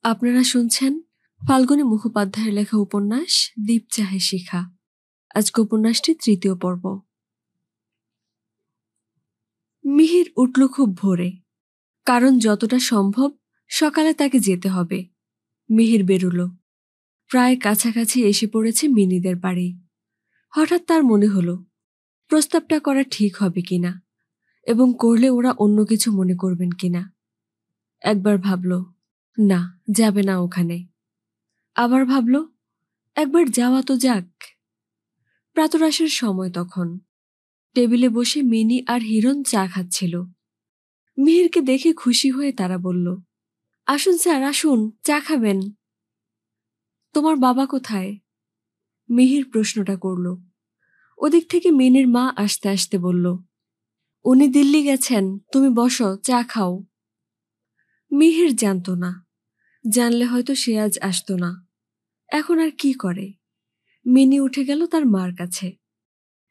আপনারা শুনছেন ফাল্গুনী মুখোপাধ্যায়ের লেখা উপন্যাস দীপ চাহে শিখা। আজকে উপন্যাসটি তৃতীয় পর্ব। মিহির উঠল খুব ভোরে, কারণ যতটা সম্ভব সকালে তাকে যেতে হবে। মিহির বেরুল, প্রায় কাছাকাছি এসে পড়েছে মিনিদের বাড়ি। হঠাৎ তার মনে হলো প্রস্তাবটা করা ঠিক হবে কিনা, এবং করলে ওরা অন্য কিছু মনে করবেন কিনা। একবার ভাবল, না, যাবে না ওখানে। আবার ভাবল, একবার যাওয়া তো যাক। প্রাতরাশের সময় তখন। টেবিলে বসে মিনি আর হিরণ চা খাচ্ছিল। মিহিরকে দেখে খুশি হয়ে তারা বলল, আসুন স্যার, আসুন, চা খাবেন। তোমার বাবা কোথায়? মিহির প্রশ্নটা করল। ওদিক থেকে মিনির মা আসতে আসতে বলল, উনি দিল্লি গেছেন, তুমি বসো, চা খাও। মিহির জানত না, জানলে হয়তো সে আজ আসতো না। এখন আর কি করে? মিনি উঠে গেল তার মার কাছে।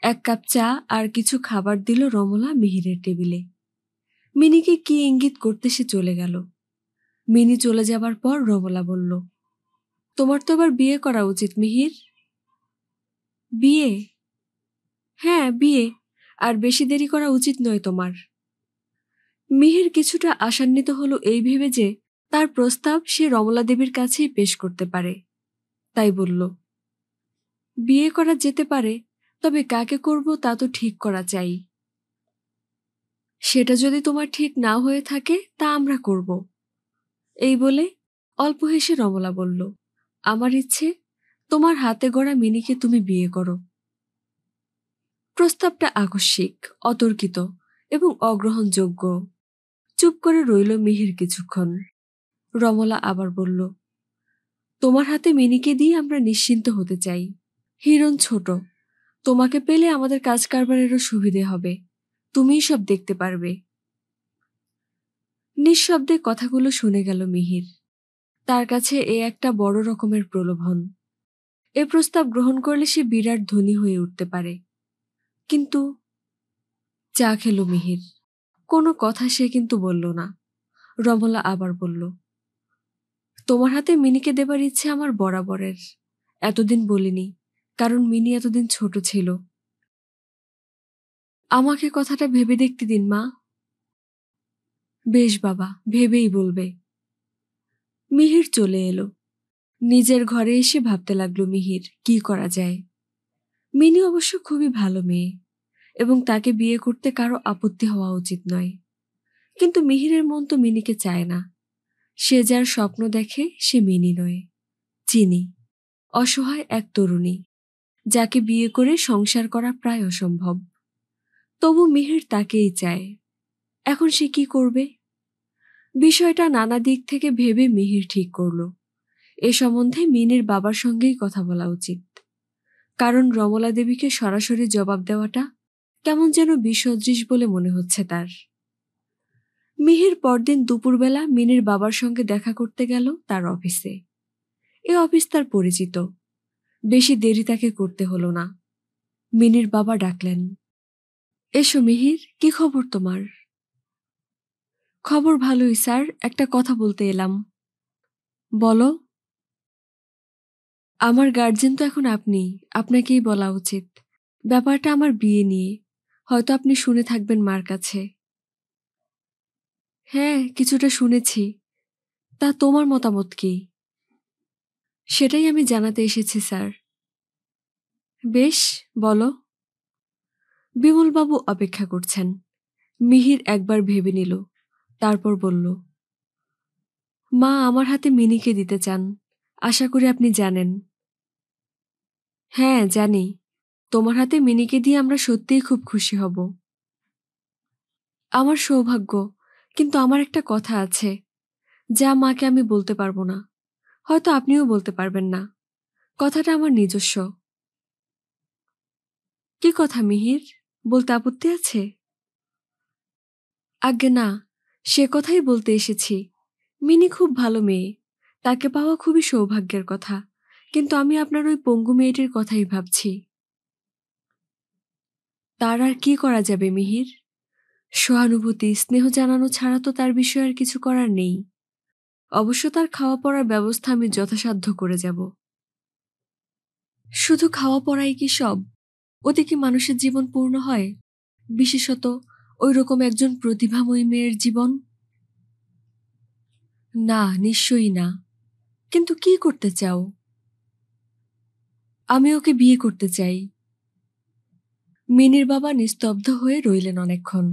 এক কাপ চা আর কিছু খাবার দিল রমলা মিহিরের টেবিলে। মিনিকে কি ইঙ্গিত করতে সে চলে গেল। মিনি চলে যাবার পর রমলা বলল, তোমার তো এবার বিয়ে করা উচিত মিহির। বিয়ে? হ্যাঁ, বিয়ে। আর বেশি দেরি করা উচিত নয় তোমার। মিহির কিছুটা আশান্বিত হলো এই ভেবে যে তার প্রস্তাব সে রমলা দেবীর কাছেই পেশ করতে পারে। তাই বলল, বিয়ে করা যেতে পারে, তবে কাকে করব তা তো ঠিক করা চাই। সেটা যদি তোমার ঠিক না হয়ে থাকে তা আমরা করব। এই বলে অল্প হেসে রমলা বলল, আমার ইচ্ছে তোমার হাতে গড়া মিনিকে তুমি বিয়ে করো। প্রস্তাবটা আকস্মিক, অতর্কিত এবং অগ্রহণযোগ্য। চুপ করে রইল মিহির কিছুক্ষণ। রমলা আবার বলল, তোমার হাতে মিনিকে দিয়ে আমরা নিশ্চিন্ত হতে চাই। হিরণ ছোট, তোমাকে পেলে আমাদের কাজ কারবারেরও সুবিধে হবে, তুমিই সব দেখতে পারবে। নিঃশব্দে কথাগুলো শুনে গেল মিহির। তার কাছে এ একটা বড় রকমের প্রলোভন। এ প্রস্তাব গ্রহণ করলে সে বিরাট ধনী হয়ে উঠতে পারে। কিন্তু চা খেল মিহির, কোনো কথা সে কিন্তু বলল না। রমলা আবার বলল, তোমার হাতে মিনিকে দেবার ইচ্ছে আমার বরাবরের। এতদিন বলিনি, কারণ মিনি এতদিন ছোট ছিল। আমাকে কথাটা ভেবে দেখতে দিন মা। বেশ বাবা, ভেবেই বলবে। মিহির চলে এলো। নিজের ঘরে এসে ভাবতে লাগলো মিহির কি করা যায়। মিনি অবশ্য খুবই ভালো মেয়ে, এবং তাকে বিয়ে করতে কারো আপত্তি হওয়া উচিত নয়। কিন্তু মিহিরের মন তো মিনিকে চায় না। সে যার স্বপ্ন দেখে সে মিনি নয়, চিনি, অসহায় এক তরুণী, যাকে বিয়ে করে সংসার করা প্রায় অসম্ভব। তবু মিহির তাকেই চায়। এখন সে কি করবে? বিষয়টা নানা দিক থেকে ভেবে মিহির ঠিক করল, এ সম্বন্ধে মিনির বাবার সঙ্গেই কথা বলা উচিত। কারণ রমলা দেবীকে সরাসরি জবাব দেওয়াটা কেমন যেন বিসদৃশ বলে মনে হচ্ছে তার। মিহির পরদিন দুপুরবেলা মিনির বাবার সঙ্গে দেখা করতে গেল তার অফিসে। এ অফিস তার পরিচিত। বেশি দেরি তাকে করতে হলো না। মিনির বাবা ডাকলেন, এসো মিহির, কি খবর তোমার? খবর ভালোই স্যার, একটা কথা বলতে এলাম। বলো। আমার গার্জেন তো এখন আপনি, আপনাকেই বলা উচিত। ব্যাপারটা আমার বিয়ে নিয়ে, হয়তো আপনি শুনে থাকবেন মার কাছে। হ্যাঁ, কিছুটা শুনেছি। তা তোমার মতামত কি? সেটাই আমি জানাতে এসেছি স্যার। বেশ, বলো। বিমলবাবু অপেক্ষা করছেন। মিহির একবার ভেবে নিল, তারপর বলল, মা আমার হাতে মিনিকে দিতে চান, আশা করি আপনি জানেন। হ্যাঁ, জানি। তোমার হাতে মিনিকে দিয়ে আমরা সত্যিই খুব খুশি হব। আমার সৌভাগ্য, কিন্তু আমার একটা কথা আছে, যা মাকে আমি বলতে পারবো না। হয়তো আপনিও বলতে পারবেন না। কথাটা আমার নিজস্ব। কি কথা মিহির, বলতে আপত্তি আছে? আজ্ঞে না, সে কথাই বলতে এসেছি। মিনি খুব ভালো মেয়ে, তাকে পাওয়া খুবই সৌভাগ্যের কথা, কিন্তু আমি আপনার ওই পঙ্গু মেয়েটির কথাই ভাবছি। তার আর কি করা যাবে মিহির? সহানুভূতি, স্নেহ জানানো ছাড়া তো তার বিষয়ে আর কিছু করার নেই। অবশ্য তার খাওয়া পড়ার ব্যবস্থা আমি যথাসাধ্য করে যাব। শুধু খাওয়া পড়াই কি সব? ওতে কি মানুষের জীবন পূর্ণ হয়? বিশেষত ওই রকম একজন প্রতিভাময়ী মেয়ের জীবন? না, নিশ্চয়ই না। কিন্তু কি করতে চাও? আমি ওকে বিয়ে করতে চাই। মিনির বাবা নিস্তব্ধ হয়ে রইলেন অনেকক্ষণ,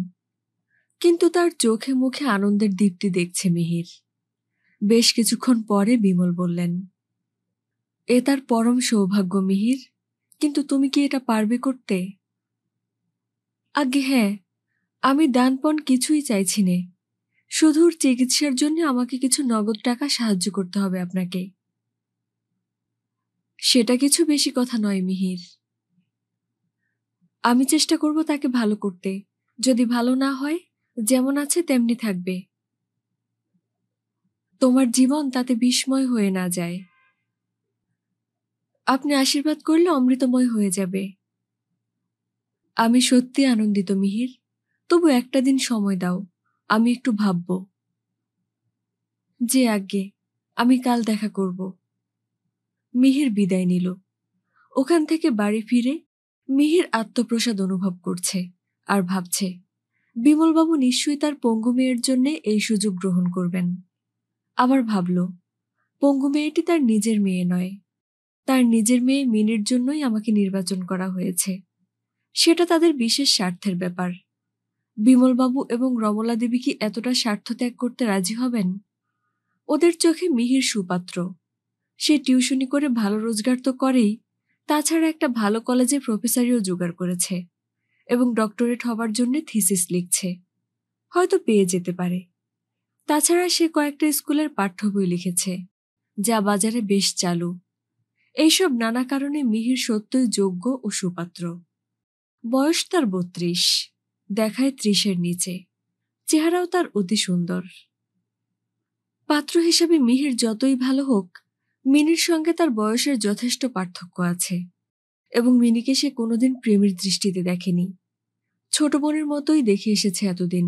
কিন্তু তার চোখে মুখে আনন্দের দীপ্তি দেখছে মিহির। বেশ কিছুক্ষণ পরে বিমল বললেন, এ তার পরম সৌভাগ্য মিহির, কিন্তু তুমি কি এটা পারবে করতে? আজ্ঞে হ্যাঁ, আমি দানপণ কিছুই চাইছি নে। শুধু ওর চিকিৎসার জন্য আমাকে কিছু নগদ টাকা সাহায্য করতে হবে আপনাকে। সেটা কিছু বেশি কথা নয় মিহির। আমি চেষ্টা করব তাকে ভালো করতে। যদি ভালো না হয়, যেমন আছে তেমনি থাকবে। তোমার জীবন তাতে বিস্ময় হয়ে না যায়। আপনি আশীর্বাদ করলে অমৃতময় হয়ে যাবে। আমি সত্যি আনন্দিত মিহির, তবু একটা দিন সময় দাও, আমি একটু ভাবব। যে আজ্ঞে, আমি কাল দেখা করব। মিহির বিদায় নিল। ওখান থেকে বাড়ি ফিরে মিহির আত্মপ্রসাদ অনুভব করছে আর ভাবছে, বিমলবাবু নিশ্চয়ই তার পঙ্গু মেয়ের জন্যে এই সুযোগ গ্রহণ করবেন। আবার ভাবল, পঙ্গু মেয়েটি তার নিজের মেয়ে নয়, তার নিজের মেয়ে মিনির জন্যই আমাকে নির্বাচন করা হয়েছে। সেটা তাদের বিশেষ স্বার্থের ব্যাপার। বিমলবাবু এবং রমলা দেবী কি এতটা স্বার্থ ত্যাগ করতে রাজি হবেন? ওদের চোখে মিহির সুপাত্র। সে টিউশনি করে ভালো রোজগার তো করেই, তাছাড়া একটা ভালো কলেজে প্রফেসরিও জোগাড় করেছে এবং ডক্টরেট হবার জন্য থিসিস লিখছে। হয়তো পেয়ে যেতে পারে। তাছাড়া সে কয়েকটা স্কুলের পাঠ্য বই লিখেছে, যা বাজারে বেশ চালু। এইসব নানা কারণে মিহির সত্যই যোগ্য ও সুপাত্র। বয়স তার ৩২, দেখায় ৩০-এর নিচে। চেহারাও তার অতি সুন্দর। পাত্র হিসেবে মিহির যতই ভালো হোক, মিনির সঙ্গে তার বয়সের যথেষ্ট পার্থক্য আছে এবং মিনিকে সে কোনোদিন প্রেমের দৃষ্টিতে দেখেনি। ছোট বোনের মতোই দেখে এসেছে এতদিন।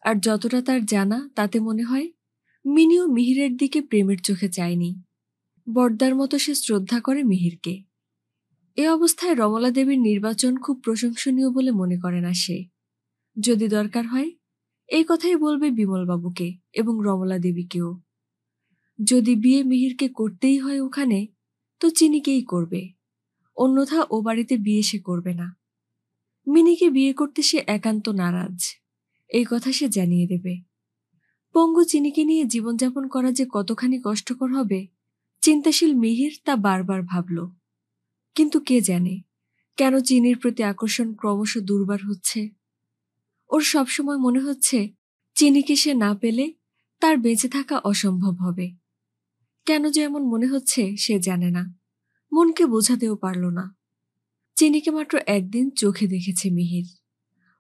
আর যতটা তার জানা তাতে মনে হয় মিনিও মিহিরের দিকে প্রেমের চোখে চায়নি। বর্দার মতো সে শ্রদ্ধা করে মিহিরকে। এ অবস্থায় রমলা দেবীর নির্বাচন খুব প্রশংসনীয় বলে মনে করে না সে। যদি দরকার হয়, এই কথাই বলবে বিমলবাবুকে এবং রমলা দেবীকেও। যদি বিয়ে মিহিরকে করতেই হয় ওখানে, তো চিনিকেই করবে। অন্যথা ও বাড়িতে বিয়ে সে করবে না। মিনিকে বিয়ে করতে সে একান্ত নারাজ, এই কথা সে জানিয়ে দেবে। পঙ্গু চিনিকে নিয়ে জীবনযাপন করা যে কতখানি কষ্টকর হবে, চিন্তাশীল মিহির তা বারবার ভাবল। কিন্তু কে জানে কেন চিনির প্রতি আকর্ষণ ক্রমশ দুর্বার হচ্ছে। ওর সবসময় মনে হচ্ছে চিনিকে সে না পেলে তার বেঁচে থাকা অসম্ভব হবে। কেন যে এমন মনে হচ্ছে সে জানে না, মনকে বোঝাতেও পারল না। চিনিকে মাত্র একদিন চোখে দেখেছে মিহির।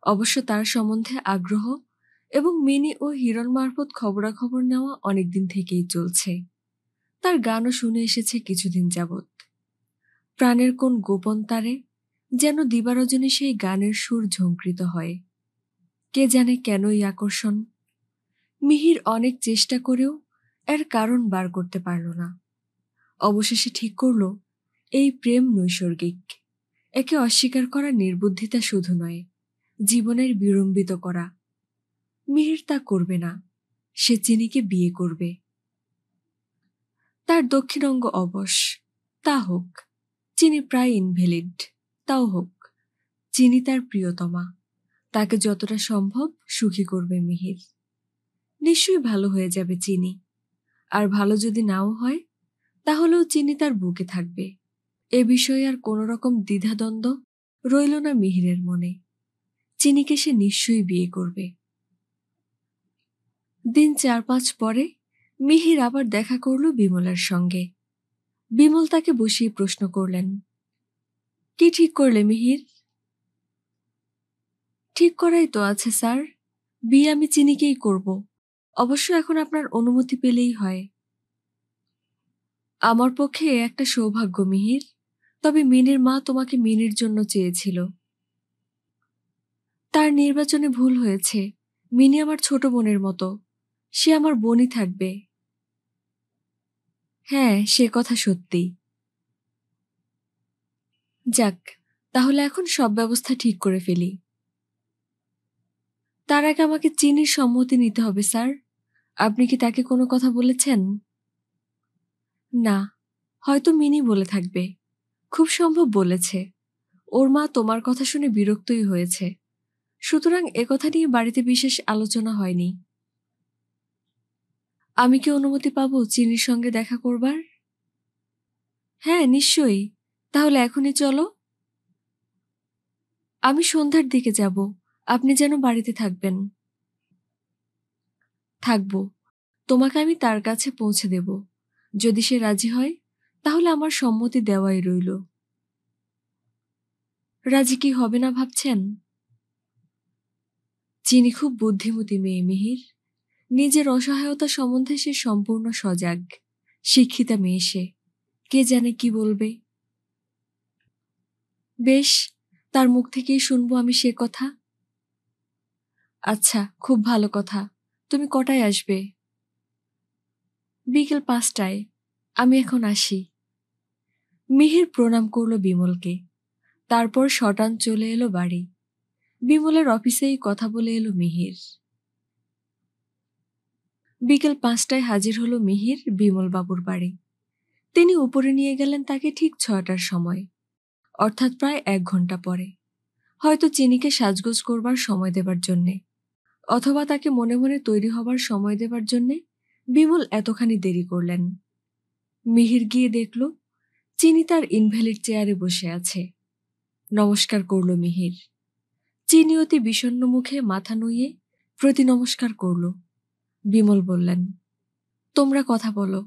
অবশ্য তার সম্বন্ধে আগ্রহ এবং মিনি ও হিরণ মারফত খবরাখবর নেওয়া অনেকদিন থেকেই চলছে। তার গানও শুনে এসেছে কিছুদিন যাবৎ। প্রাণের কোন গোপন তারে যেন দিবারজনী সেই গানের সুর ঝঙ্কৃত হয়। কে জানে কেন এই আকর্ষণ। মিহির অনেক চেষ্টা করেও এর কারণ বার করতে পারল না। অবশেষে ঠিক করল, এই প্রেম নৈসর্গিক। একে অস্বীকার করা নির্বুদ্ধিতা শুধু নয়, জীবনের বিড়ম্বিত করা। মিহির তা করবে না। সে চিনিকে বিয়ে করবে। তার দক্ষিণ অঙ্গ অবশ, তা হোক। চিনি প্রায় ইনভ্যালিড, তাও হোক। চিনি তার প্রিয়তমা, তাকে যতটা সম্ভব সুখী করবে মিহির। নিশ্চয়ই ভালো হয়ে যাবে চিনি। আর ভালো যদি নাও হয়, তাহলেও চিনি তার বুকে থাকবে। এ বিষয়ে আর কোনো রকম দ্বিধাদ্বন্দ্ব রইল না মিহিরের মনে। চিনিকে সে নিশ্চয়ই বিয়ে করবে। দিন ৪-৫ পরে মিহির আবার দেখা করল বিমলার সঙ্গে। বিমল তাকে বসিয়ে প্রশ্ন করলেন, কি ঠিক করলে মিহির? ঠিক করাই তো আছে স্যার, বিয়ে আমি চিনিকেই করব। অবশ্য এখন আপনার অনুমতি পেলেই হয়। আমার পক্ষে এ একটা সৌভাগ্য মিহির, তবে মিনির মা তোমাকে মিনির জন্য চেয়েছিল। তার নির্বাচনে ভুল হয়েছে। মিনি আমার ছোট বোনের মতো, সে আমার বোনই থাকবে। হ্যাঁ, সে কথা সত্যি। যাক, তাহলে এখন সব ব্যবস্থা ঠিক করে ফেলি। তার আগে আমাকে চিনির সম্মতি নিতে হবে, স্যার। আপনি কি তাকে কোনো কথা বলেছেন? না, হয়তো মিনি বলে থাকবে। খুব সম্ভব বলেছে। ওর মা তোমার কথা শুনে বিরক্তই হয়েছে। সুতরাং একথা নিয়ে বাড়িতে বিশেষ আলোচনা হয়নি। আমি কি অনুমতি পাবো চিনির সঙ্গে দেখা করবার? হ্যাঁ, নিশ্চয়ই। তাহলে এখনই চলো। আমি সন্ধ্যার দিকে যাব। আপনি যেন বাড়িতে থাকবেন। থাকব। তোমাকে আমি তার কাছে পৌঁছে দেব। যদি সে রাজি হয়, তাহলে আমার সম্মতি দেওয়াই রইল। রাজি কি হবে না ভাবছেন? চিনি খুব বুদ্ধিমতী মেয়ে, মিহির। নিজের অসহায়তা সম্বন্ধে সে সম্পূর্ণ সজাগ। শিক্ষিতা মেয়ে সে। কে জানে কি বলবে। বেশ, তার মুখ থেকেই শুনবো আমি সে কথা। আচ্ছা, খুব ভালো কথা। তুমি কটায় আসবে? বিকেল 5টায়। আমি এখন আসি। মিহির প্রণাম করল বিমলকে। তারপর শটান চলে এলো বাড়ি। বিমলের অফিসেই কথা বলে এলো মিহির। বিকেল 5টায় হাজির হলো মিহির বিমল বাবুর বাড়ি। তিনি উপরে নিয়ে গেলেন তাকে ঠিক 6টার সময়, অর্থাৎ প্রায় 1 ঘন্টা পরে। হয়তো চিনিকে সাজগোজ করবার সময় দেবার জন্যে, অথবা তাকে মনে মনে তৈরি হবার সময় দেবার জন্যে বিমল এতখানি দেরি করলেন। মিহির গিয়ে দেখল চিনি তার ইনভ্যালিড চেয়ারে বসে আছে। নমস্কার করল মিহির। চিনি অতি বিষণ্ণ মুখে মাথা নুইয়ে প্রতি নমস্কার করল। বিমল বললেন, তোমরা কথা বলো,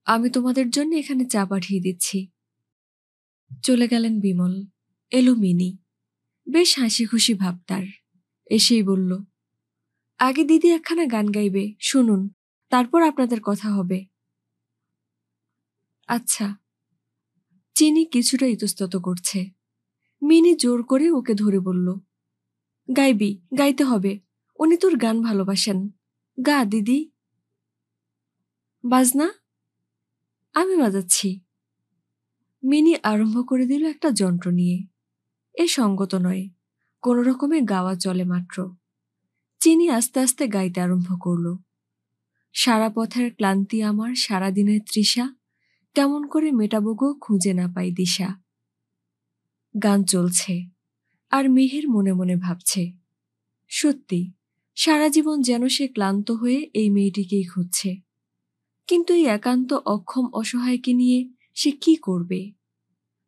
আমি তোমাদের জন্য এখানে চা পাঠিয়ে দিচ্ছি। চলে গেলেন বিমল। এলো মিনি। বেশ হাসি খুশি ভাব তার। এসেই বলল, আগে দিদি একখানা গান গাইবে, শুনুন, তারপর আপনাদের কথা হবে। আচ্ছা। চিনি কিছুটা ইতস্তত করছে। মিনি জোর করে ওকে ধরে বলল, গাইবি, গাইতে হবে। উনি তোর গান ভালোবাসেন। গা দিদি। বাজনা? আমি বাজাচ্ছি। মিনি আরম্ভ করে দিল একটা যন্ত্র নিয়ে। এ সঙ্গত নয়, কোনো রকমে গাওয়া চলে মাত্র। চিনি আস্তে আস্তে গাইতে আরম্ভ করল। সারা পথের ক্লান্তি আমার, সারাদিনের তৃষা, কেমন করে মেটাবো গো, খুঁজে না পাই দিশা। গান চলছে, আর মিহির মনে মনে ভাবছে, সত্যি সারা জীবন যেন সে ক্লান্ত হয়ে এই মেয়েটিকেই খুঁজছে। কিন্তু এই একান্ত অক্ষম অসহায়কে নিয়ে সে কি করবে?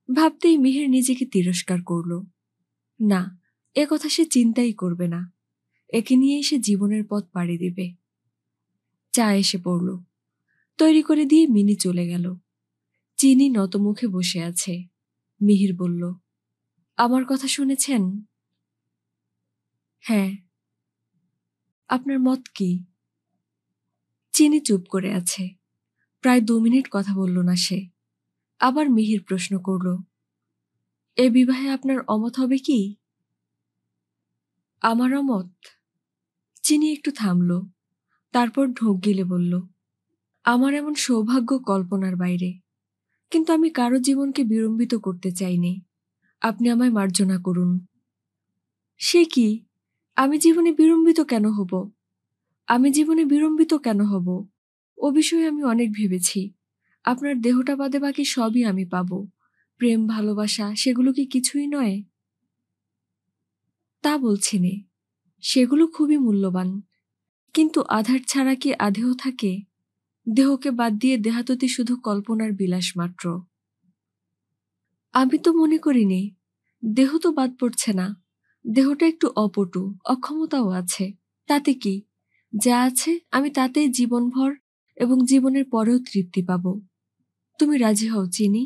ভাবতেই মিহির নিজেকে তিরস্কার করল। না, এ কথা সে চিন্তাই করবে না। একে নিয়েই সে জীবনের পথ পাড়ি দিবে। চা এসে পড়ল। তৈরি করে দিয়ে মিনি চলে গেল। চিনি নতমুখে বসে আছে। মিহির বলল, আমার কথা শুনেছেন? হ্যাঁ। আপনার মত কি? চিনি চুপ করে আছে। প্রায় 2 মিনিট কথা বলল না সে। আবার মিহির প্রশ্ন করল, এ বিবাহে আপনার অমত হবে কি? আমার অমত? চিনি একটু থামল। তারপর ঢোক গিলে বলল, আমার এমন সৌভাগ্য কল্পনার বাইরে। কিন্তু আমি কারো জীবনকে বিড়ম্বিত করতে চাইনি। আপনি আমায় মার্জনা করুন। সে কি? আমি জীবনে বিড়ম্বিত কেন হব? আমি জীবনে বিড়ম্বিত কেন হব? ও বিষয়ে আমি অনেক ভেবেছি। আপনার দেহটা বাদে বাকি সবই আমি পাব। প্রেম, ভালোবাসা, সেগুলো কি কিছুই নয়? তা বলছি নে, সেগুলো খুবই মূল্যবান। কিন্তু আধার ছাড়া কি আদেহ থাকে? দেহকে বাদ দিয়ে দেহাততি শুধু কল্পনার বিলাস মাত্র। আমি তো মনে করিনি। দেহ তো বাদ পড়ছে না। দেহটা একটু অপটু, অক্ষমতাও আছে। তাতে কি? যা আছে আমি তাতেই জীবনভর এবং জীবনের পরেও তৃপ্তি পাব। তুমি রাজি হও চিনি।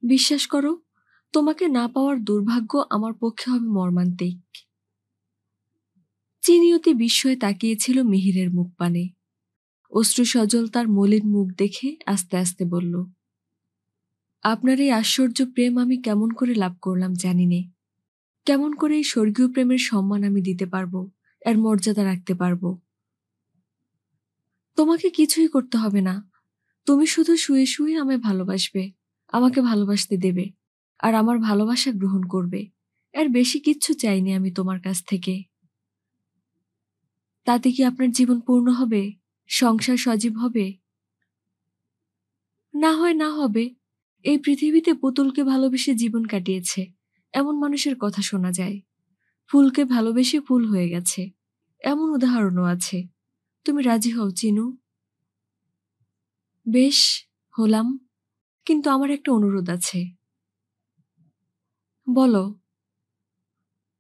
বিশ্বাস করো, তোমাকে না পাওয়ার দুর্ভাগ্য আমার পক্ষে হবে মর্মান্তিক। চিনি অতি বিস্ময়ে তাকিয়েছিল মিহিরের মুখ পানে। অশ্রু সজল তার মলিন মুখ দেখে আস্তে আস্তে বলল, আপনার এই আশ্চর্য প্রেম আমি কেমন করে লাভ করলাম জানি নে। কেমন করে এই স্বর্গীয় প্রেমের সম্মান আমি দিতে পারবো, এর মর্যাদা রাখতে পারবো? তোমাকে কিছুই করতে হবে না। তুমি শুধু শুয়ে শুয়ে আমায় ভালোবাসবে, আমাকে ভালোবাসতে দেবে, আর আমার ভালোবাসা গ্রহণ করবে। এর বেশি কিচ্ছু চাইনি আমি তোমার কাছ থেকে। তাতে কি আপনার জীবন পূর্ণ হবে? সংসার সজীব হবে? না হয় না হবে। এই পৃথিবীতে পুতুলকে ভালোবেসে জীবন কাটিয়েছে এমন মানুষের কথা শোনা যায়। ফুলকে ভালোবেসে ফুল হয়ে গেছে এমন উদাহরণও আছে। তুমি রাজি হও চিনু? বেশ, হলাম। কিন্তু আমার একটা অনুরোধ আছে। বলো।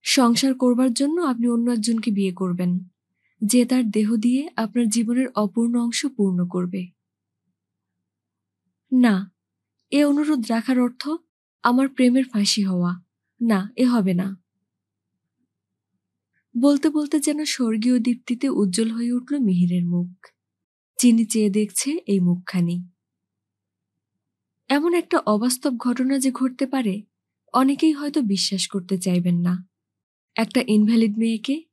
সংসার করবার জন্য আপনি অন্য একজনকে বিয়ে করবেন, যে তার দেহ দিয়ে আপনার জীবনের অপূর্ণ অংশ পূর্ণ করবে। না, এ অনুরোধ রাখার অর্থ আমার প্রেমের ফাঁসি হওয়া। না, এ হবে না। বলতে বলতে যেন স্বর্গীয় দীপ্তিতে উজ্জ্বল হয়ে উঠল মিহিরের মুখ। চিনি চেয়ে দেখছে এই মুখখানি। এমন একটা অবাস্তব ঘটনা যে ঘটতে পারে, অনেকেই হয়তো বিশ্বাস করতে চাইবেন না। একটা ইনভ্যালিড মেয়েকে,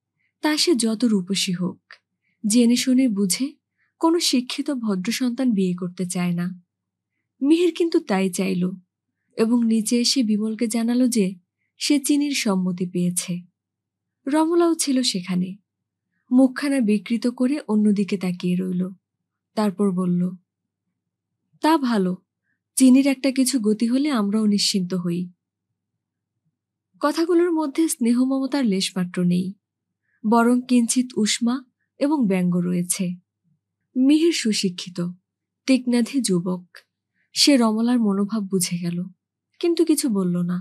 তা সে যত রূপসী হোক, জেনে শুনে বুঝে কোনো শিক্ষিত ভদ্র সন্তান বিয়ে করতে চায় না। মিহির কিন্তু তাই চাইল, এবং নিচে এসে বিমলকে জানালো যে সে চিনির সম্মতি পেয়েছে। রমলাও ছিল সেখানে। মুখখানা বিকৃত করে অন্যদিকে তাকিয়ে রইল। তারপর বলল, তা ভালো, চিনির একটা কিছু গতি হলে আমরাও নিশ্চিন্ত হই। কথাগুলোর মধ্যে স্নেহ মমতার লেশমাত্র নেই, বরং কিঞ্চিত উষ্মা এবং ব্যঙ্গ রয়েছে। মিহির সুশিক্ষিত, তীক্ষ্ণাধী যুবক। সে রমলার মনোভাব বুঝে গেল, কিন্তু কিছু বলল না।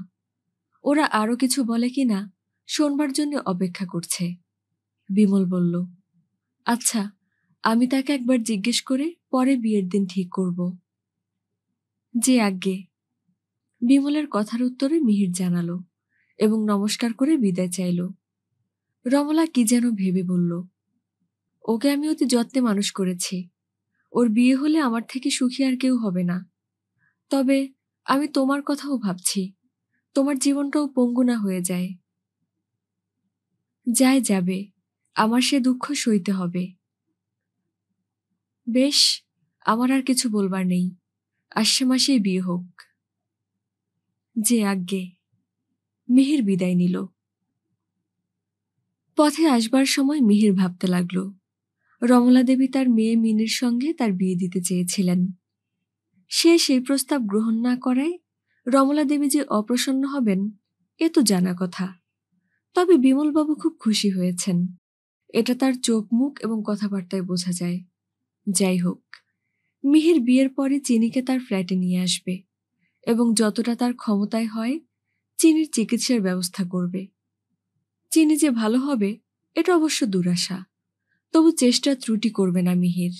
ওরা আরো কিছু বলে কিনা শোনবার জন্য অপেক্ষা করছে। বিমল বলল, আচ্ছা, আমি তাকে একবার জিজ্ঞেস করে পরে বিয়ের দিন ঠিক করব। যে আজ্ঞে। বিমলের কথার উত্তরে মিহির জানালো এবং নমস্কার করে বিদায় চাইল। রমলা কি যেন ভেবে বলল, ওকে আমি অতি যত্নে মানুষ করেছি। ওর বিয়ে হলে আমার থেকে সুখী আর কেউ হবে না। তবে আমি তোমার কথাও ভাবছি, তোমার জীবনটাও পঙ্গু না হয়ে যায়। যায় যাবে, আমার সে দুঃখ সইতে হবে। বেশ, আমার আর কিছু বলবার নেই। আসছে মাসেই বিয়ে হোক। যে আজ্ঞে। মিহির বিদায় নিল। পথে আসবার সময় মিহির ভাবতে লাগল, রমলা দেবী তার মেয়ে মিনির সঙ্গে তার বিয়ে দিতে চেয়েছিলেন। সে সেই প্রস্তাব গ্রহণ না করায় রমলা দেবী যে অপ্রসন্ন হবেন এ তো জানা কথা। তবে বিমলবাবু খুব খুশি হয়েছেন, এটা তার চোখ মুখ এবং কথাবার্তায় বোঝা যায়। যাই হোক, মিহির বিয়ের পরে চিনিকে তার ফ্ল্যাটে নিয়ে আসবে এবং যতটা তার ক্ষমতায় হয় চিনির চিকিৎসার ব্যবস্থা করবে। চিনি যে ভালো হবে এটা অবশ্য দুরাশা, তবু চেষ্টা ত্রুটি করবে না মিহির।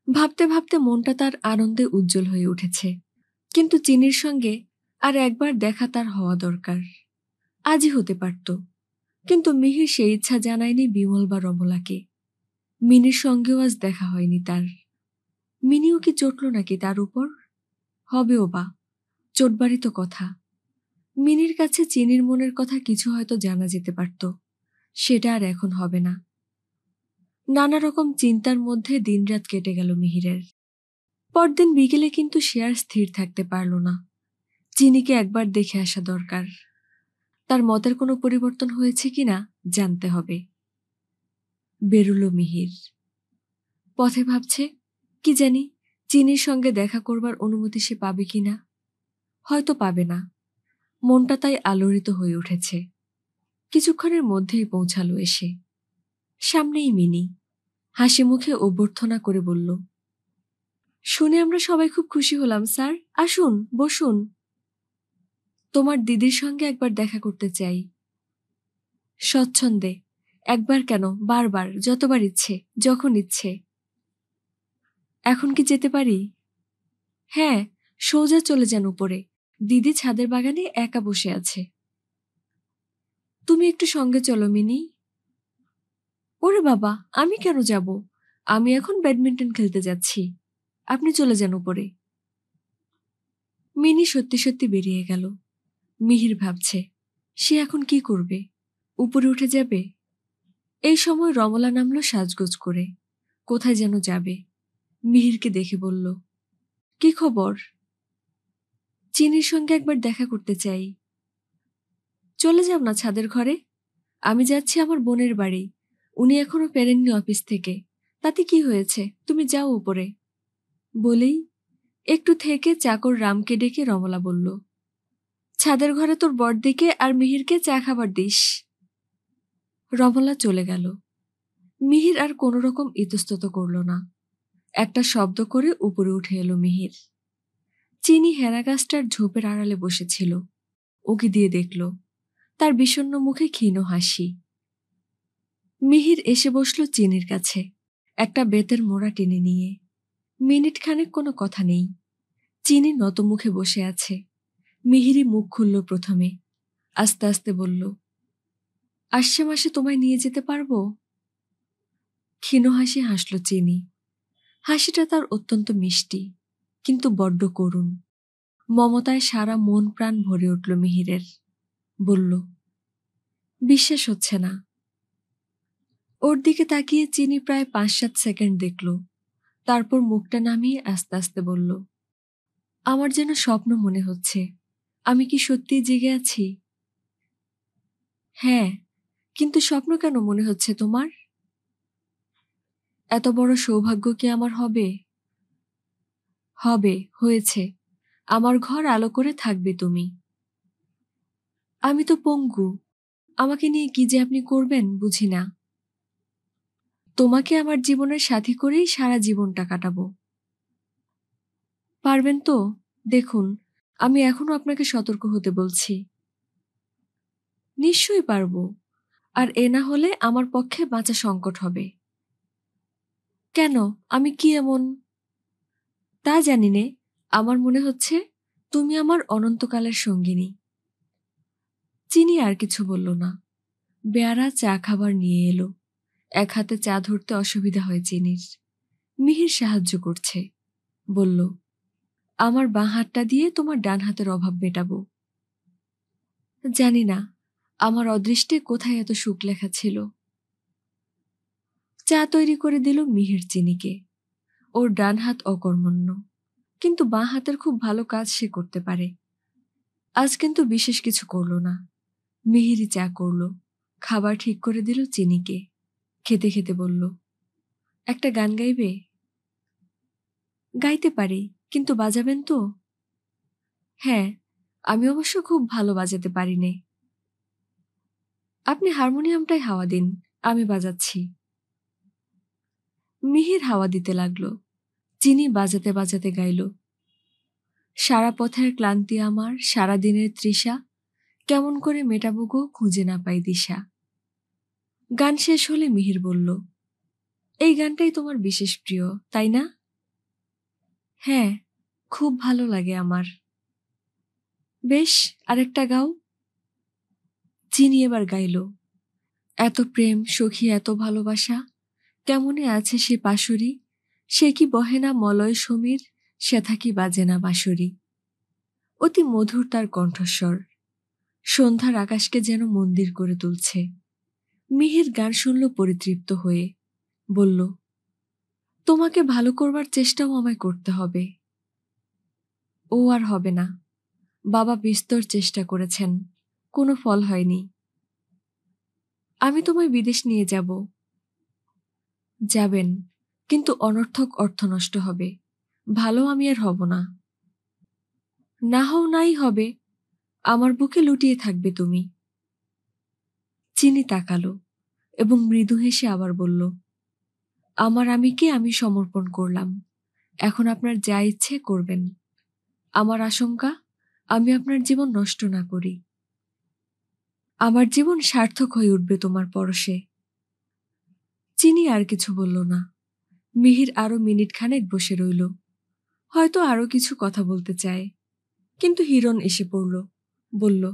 ভাবতে ভাবতে মনটা তার আনন্দে উজ্জ্বল হয়ে উঠেছে। কিন্তু চিনির সঙ্গে আর একবার দেখা তার হওয়া দরকার। আজই হতে পারত, কিন্তু মিহির সেই ইচ্ছা জানায়নি বিমল বা রমলাকে। মিনির সঙ্গেও আজ দেখা হয়নি তার। মিনিও কি চটল নাকি তার উপর? হবেও বা, চটবারই তো কথা। মিনির কাছে চিনির মনের কথা কিছু হয়তো জানা যেতে পারত, সেটা আর এখন হবে না। নানা রকম চিন্তার মধ্যে দিনরাত কেটে গেল মিহিরের। পরদিন বিকেলে কিন্তু সে আর স্থির থাকতে পারল না। চিনিকে একবার দেখে আসা দরকার। তার মতের কোনো পরিবর্তন হয়েছে কিনা জানতে হবে। বেরুল মিহির। পথে ভাবছে, কি জানি চিনির সঙ্গে দেখা করবার অনুমতি সে পাবে কিনা। হয়তো পাবে না। মনটা তাই আলোড়িত হয়ে উঠেছে। কিছুক্ষণের মধ্যেই পৌঁছালো এসে। সামনেই মিনি হাসি মুখে অভ্যর্থনা করে বলল, শুনে আমরা সবাই খুব খুশি হলাম স্যার। আসুন, বসুন। তোমার দিদির সঙ্গে একবার দেখা করতে চাই। স্বচ্ছন্দে, একবার কেন, বারবার, যতবার ইচ্ছে, যখন ইচ্ছে। এখন কি যেতে পারি? হ্যাঁ, সোজা চলে যান উপরে। দিদি ছাদের বাগানে একা বসে আছে। তুমি একটু সঙ্গে চলো মিনি। ওরে বাবা, আমি কেন যাব? আমি এখন ব্যাডমিন্টন খেলতে যাচ্ছি। আপনি চলে যান উপরে। মিনি সত্যি সত্যি বেরিয়ে গেল। মিহির ভাবছে, সে এখন কি করবে? উপরে উঠে যাবে? এই সময় রমলা নামলো সাজগোজ করে। কোথায় যেন যাবে। মিহিরকে দেখে বলল, কি খবর? চিনির সঙ্গে একবার দেখা করতে চাই। চলে যাও না ছাদের ঘরে, আমি যাচ্ছি আমার বোনের বাড়ি। উনি এখনো ফেরেননি অফিস থেকে। তাতে কি হয়েছে, তুমি যাও উপরে। বলেই একটু থেকে চাকর রামকে ডেকে রমলা বলল, ছাদের ঘরে তোর বড়দিকে আর মিহিরকে চা খাবার দিস। রমলা চলে গেল। মিহির আর কোনো রকম ইতস্তত করল না। একটা শব্দ করে উপরে উঠে এলো মিহির। চিনি হেনা গাছটার ঝোপের আড়ালে বসেছিল। উঁকি দিয়ে দেখল, তার বিষণ্ণ মুখে ক্ষীণ হাসি। মিহির এসে বসল চিনির কাছে, একটা বেতের মোড়া টেনে নিয়ে। মিনিট খানেক কোনো কথা নেই। চিনি নত মুখে বসে আছে। মিহিরই মুখ খুলল প্রথমে, আস্তে আস্তে বলল, আসছে মাসে তোমায় নিয়ে যেতে পারবো? ক্ষীণ হাসি হাসল চিনি। হাসিটা তার অত্যন্ত মিষ্টি, কিন্তু বড্ড করুণ। মমতায় সারা মন প্রাণ ভরে উঠল মিহিরের। বলল, বিশ্বাস হচ্ছে না। ওর দিকে তাকিয়ে চিনি প্রায় 5-7 সেকেন্ড দেখল, তারপর মুখটা নামিয়ে আস্তে আস্তে বলল, আমার যেন স্বপ্ন মনে হচ্ছে। আমি কি সত্যিই জেগে আছি? হ্যাঁ, কিন্তু স্বপ্ন কেন মনে হচ্ছে তোমার? এত বড় সৌভাগ্য কি আমার হবে? হবে, হয়েছে। আমার ঘর আলো করে থাকবে তুমি। আমি তো পঙ্গু, আমাকে নিয়ে কি যে আপনি করবেন বুঝি না। তোমাকে আমার জীবনের সাথী করেই সারা জীবনটা কাটাবো। পারবেন তো? দেখুন, আমি এখনো আপনাকে সতর্ক হতে বলছি। নিশ্চয়ই পারবো, আর এ না হলে আমার পক্ষে বাঁচা সংকট হবে। কেন, আমি কি এমন? তা জানি নে, আমার মনে হচ্ছে তুমি আমার অনন্তকালের সঙ্গিনী। চিনি আর কিছু বলল না। বেয়ারা চা খাবার নিয়ে এলো। এক হাতে চা ধরতে অসুবিধা হয় চিনির। মিহির সাহায্য করছে। বলল, আমার বাঁ হাতটা দিয়ে তোমার ডান হাতের অভাব মেটাবো। জানি না আমার অদৃষ্টে কোথায় এত সুখ লেখা ছিল। চা তৈরি করে দিল মিহির চিনিকে। ওর ডান হাত অকর্মণ্য, কিন্তু বাঁ হাতের খুব ভালো কাজ সে করতে পারে। আজ কিন্তু বিশেষ কিছু করল না। মিহিরই চা করল, খাবার ঠিক করে দিল চিনিকে। খেতে খেতে বলল, একটা গান গাইবে? গাইতে পারি, কিন্তু বাজাবেন তো? হ্যাঁ, আমি অবশ্য খুব ভালো বাজাতে পারি নে। আপনি হারমোনিয়ামটাই হাওয়া দিন, আমি বাজাচ্ছি। মিহির হাওয়া দিতে লাগল। চিনি বাজাতে বাজাতে গাইল, সারা পথের ক্লান্তি আমার, সারা দিনের তৃষা, কেমন করে মেটাবো গো খুঁজে না পাই দিশা। গান শেষ হলে মিহির বলল, এই গানটাই তোমার বিশেষ প্রিয়, তাই না? হ্যাঁ, খুব ভালো লাগে আমার। বেশ, আরেকটা গাও। চিনি এবার গাইল, এত প্রেম সখী এত ভালোবাসা, কেমনে আছে সে পাশরি, সে কি বহে না মলয় সমীর, সে থাকি বাজে না বাঁশরি। অতি মধুর তার কণ্ঠস্বর, সন্ধ্যার আকাশকে যেন মন্দির করে তুলছে। মিহির গান শুনল পরিতৃপ্ত হয়ে। বলল, তোমাকে ভালো করবার চেষ্টাও আমায় করতে হবে। ও আর হবে না। বাবা বিস্তর চেষ্টা করেছেন, কোনো ফল হয়নি। আমি তোমায় বিদেশ নিয়ে যাব। যাবেন, কিন্তু অনর্থক অর্থ নষ্ট হবে। ভালো আমি আর হব না। না হও নাই হবে, আমার বুকে লুটিয়ে থাকবে তুমি। চিনি তাকালো এবং মৃদু হেসে আবার বলল, আমার আমিকে আমি সমর্পণ করলাম। এখন আপনার যা ইচ্ছে করবেন। আমার আশঙ্কা, আমি আপনার জীবন নষ্ট না করি। আমার জীবন সার্থক হয়ে উঠবে তোমার পরশে। চিনি আর কিছু বলল না। মিহির আরো মিনিট খানেক বসে রইল। হয়তো আরো কিছু কথা বলতে চায়, কিন্তু হিরণ এসে পড়ল। বলল,